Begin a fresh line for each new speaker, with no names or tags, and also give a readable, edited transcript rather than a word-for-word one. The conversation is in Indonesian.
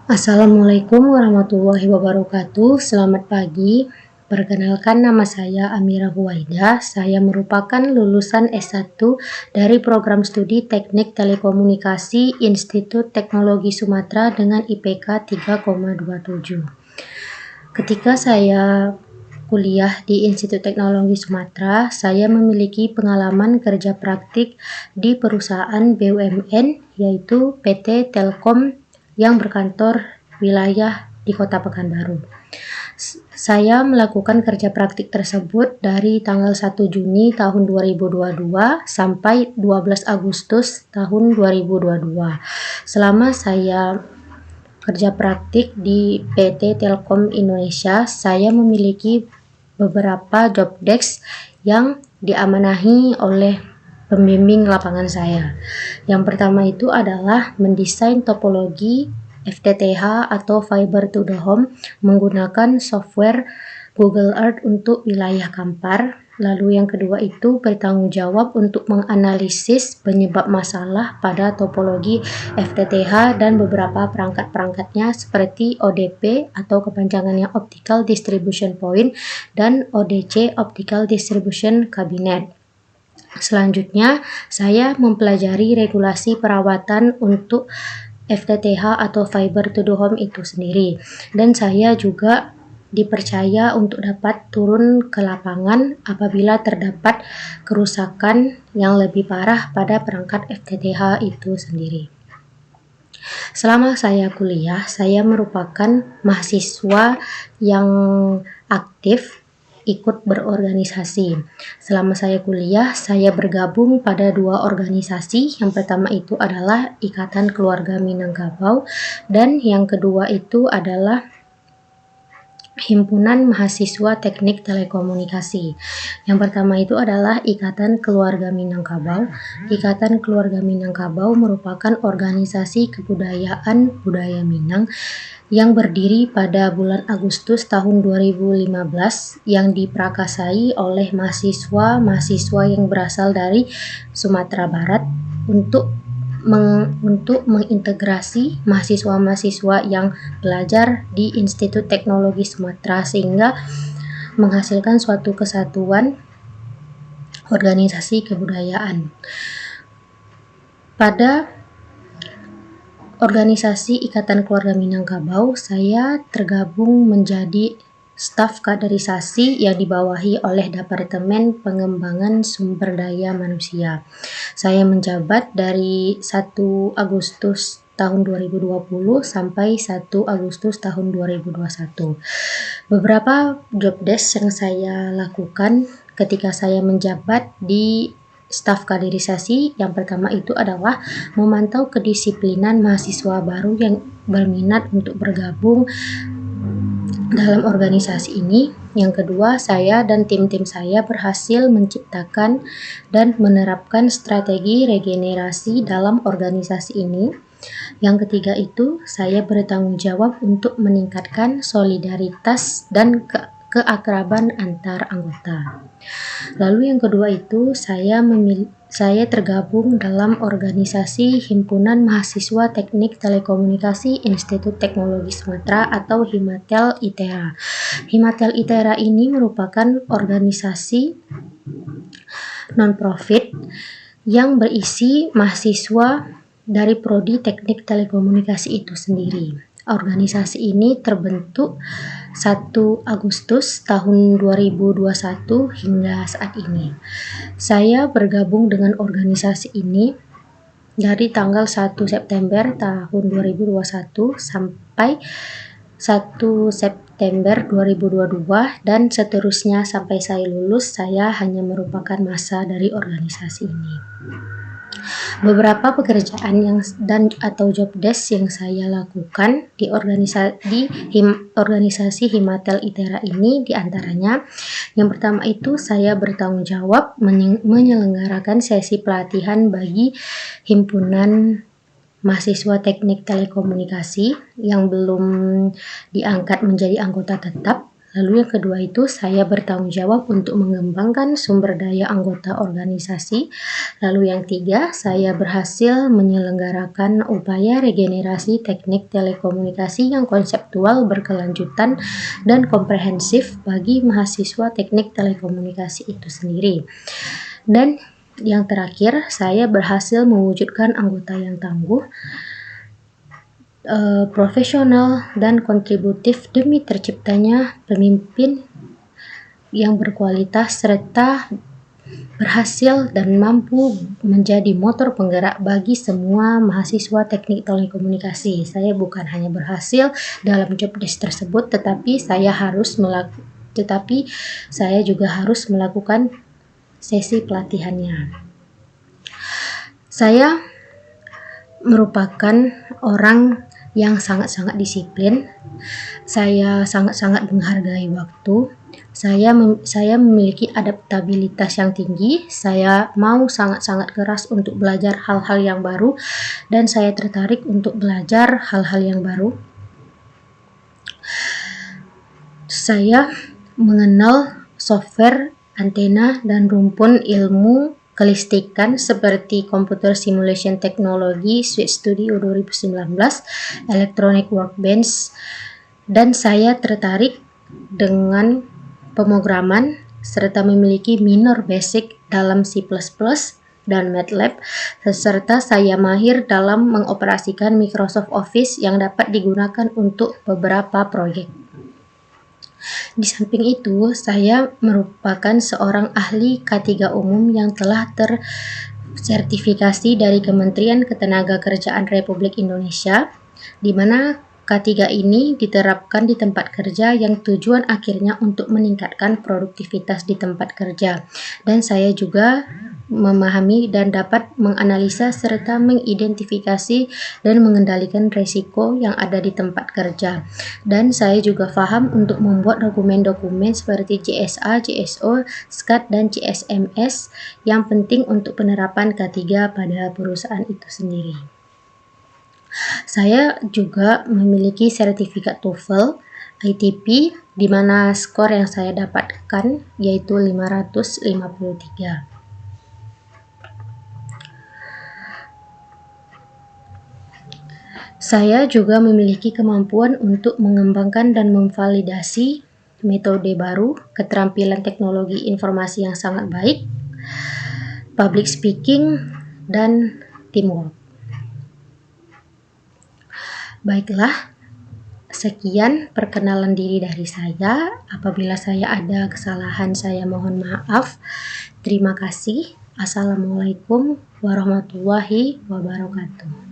Assalamualaikum warahmatullahi wabarakatuh. Selamat pagi. Perkenalkan, nama saya Amira Huwaida. Saya merupakan lulusan S1 dari program studi Teknik Telekomunikasi Institut Teknologi Sumatera dengan IPK 3,27. Ketika saya kuliah di Institut Teknologi Sumatera, saya memiliki pengalaman kerja praktik di perusahaan BUMN, yaitu PT Telkom yang berkantor wilayah di Kota Pekanbaru. Saya melakukan kerja praktik tersebut dari tanggal 1 Juni tahun 2022 sampai 12 Agustus tahun 2022. Selama saya kerja praktik di PT Telkom Indonesia, saya memiliki beberapa job desk yang diamanahi oleh pembimbing lapangan saya. Yang pertama itu adalah mendesain topologi FTTH atau Fiber to the Home menggunakan software Google Earth untuk wilayah Kampar. Lalu yang kedua itu bertanggung jawab untuk menganalisis penyebab masalah pada topologi FTTH dan beberapa perangkat-perangkatnya seperti ODP atau kepanjangannya Optical Distribution Point dan ODC Optical Distribution Cabinet. Selanjutnya, saya mempelajari regulasi perawatan untuk FTTH atau Fiber to the Home itu sendiri, dan saya juga dipercaya untuk dapat turun ke lapangan apabila terdapat kerusakan yang lebih parah pada perangkat FTTH itu sendiri. Selama saya kuliah, saya merupakan mahasiswa yang aktif ikut berorganisasi. Selama saya kuliah, saya bergabung pada 2 organisasi. Yang pertama itu adalah Ikatan Keluarga Minangkabau dan yang kedua itu adalah Himpunan Mahasiswa Teknik Telekomunikasi. Yang pertama itu adalah Ikatan Keluarga Minangkabau. Ikatan Keluarga Minangkabau merupakan organisasi kebudayaan budaya Minang yang berdiri pada bulan Agustus tahun 2015 yang diprakasai oleh mahasiswa-mahasiswa yang berasal dari Sumatera Barat untuk mengintegrasi mahasiswa-mahasiswa yang belajar di Institut Teknologi Sumatera sehingga menghasilkan suatu kesatuan organisasi kebudayaan. Pada organisasi Ikatan Keluarga Minangkabau, saya tergabung menjadi staf kaderisasi yang dibawahi oleh Departemen Pengembangan Sumber Daya Manusia. Saya menjabat dari 1 Agustus tahun 2020 sampai 1 Agustus tahun 2021. Beberapa job desk yang saya lakukan ketika saya menjabat di staf kaderisasi, yang pertama itu adalah memantau kedisiplinan mahasiswa baru yang berminat untuk bergabung dalam organisasi ini. Yang kedua, saya dan tim-tim saya berhasil menciptakan dan menerapkan strategi regenerasi dalam organisasi ini. Yang ketiga itu, saya bertanggung jawab untuk meningkatkan solidaritas dan keakraban antar anggota. Lalu yang kedua itu, saya tergabung dalam organisasi Himpunan Mahasiswa Teknik Telekomunikasi Institut Teknologi Sumatera atau Himatel ITERA. Himatel ITERA ini merupakan organisasi non-profit yang berisi mahasiswa dari Prodi Teknik Telekomunikasi itu sendiri. Organisasi ini terbentuk 1 Agustus tahun 2021 hingga saat ini. Saya bergabung dengan organisasi ini dari tanggal 1 September tahun 2021 sampai 1 September 2022 dan seterusnya sampai saya lulus. Saya hanya merupakan masa dari organisasi ini. Beberapa pekerjaan atau job desk yang saya lakukan di organisasi Himatel ITERA ini diantaranya, yang pertama itu saya bertanggung jawab menyelenggarakan sesi pelatihan bagi himpunan mahasiswa teknik telekomunikasi yang belum diangkat menjadi anggota tetap. Lalu yang kedua itu saya bertanggung jawab untuk mengembangkan sumber daya anggota organisasi. Lalu yang tiga, saya berhasil menyelenggarakan upaya regenerasi teknik telekomunikasi yang konseptual, berkelanjutan, dan komprehensif bagi mahasiswa teknik telekomunikasi itu sendiri. Dan yang terakhir, saya berhasil mewujudkan anggota yang tangguh, profesional, dan kontributif demi terciptanya pemimpin yang berkualitas serta berhasil dan mampu menjadi motor penggerak bagi semua mahasiswa teknik telekomunikasi. Saya bukan hanya berhasil dalam job desk tersebut, tetapi saya juga harus melakukan sesi pelatihannya. Saya merupakan orang yang sangat-sangat disiplin. Saya sangat-sangat menghargai waktu. Saya memiliki adaptabilitas yang tinggi. Saya mau sangat-sangat keras untuk belajar hal-hal yang baru, dan saya tertarik untuk belajar hal-hal yang baru. Saya mengenal software, antena, dan rumpun ilmu kelistrikan seperti Computer Simulation Technology, Suite Studio 2019, Electronic Workbench, dan saya tertarik dengan pemrograman serta memiliki minor basic dalam C++ dan MATLAB, serta saya mahir dalam mengoperasikan Microsoft Office yang dapat digunakan untuk beberapa proyek. Di samping itu, saya merupakan seorang ahli K3 umum yang telah tersertifikasi dari Kementerian Ketenagakerjaan Republik Indonesia, di mana K3 ini diterapkan di tempat kerja yang tujuan akhirnya untuk meningkatkan produktivitas di tempat kerja. Dan saya juga memahami dan dapat menganalisa serta mengidentifikasi dan mengendalikan risiko yang ada di tempat kerja. Dan saya juga paham untuk membuat dokumen-dokumen seperti JSA, JSO, SCAD, dan CSMS yang penting untuk penerapan K3 pada perusahaan itu sendiri. Saya juga memiliki sertifikat TOEFL ITP, di mana skor yang saya dapatkan yaitu 553. Saya juga memiliki kemampuan untuk mengembangkan dan memvalidasi metode baru, keterampilan teknologi informasi yang sangat baik, public speaking, dan teamwork. Baiklah, sekian perkenalan diri dari saya. Apabila saya ada kesalahan, saya mohon maaf. Terima kasih. Assalamualaikum warahmatullahi wabarakatuh.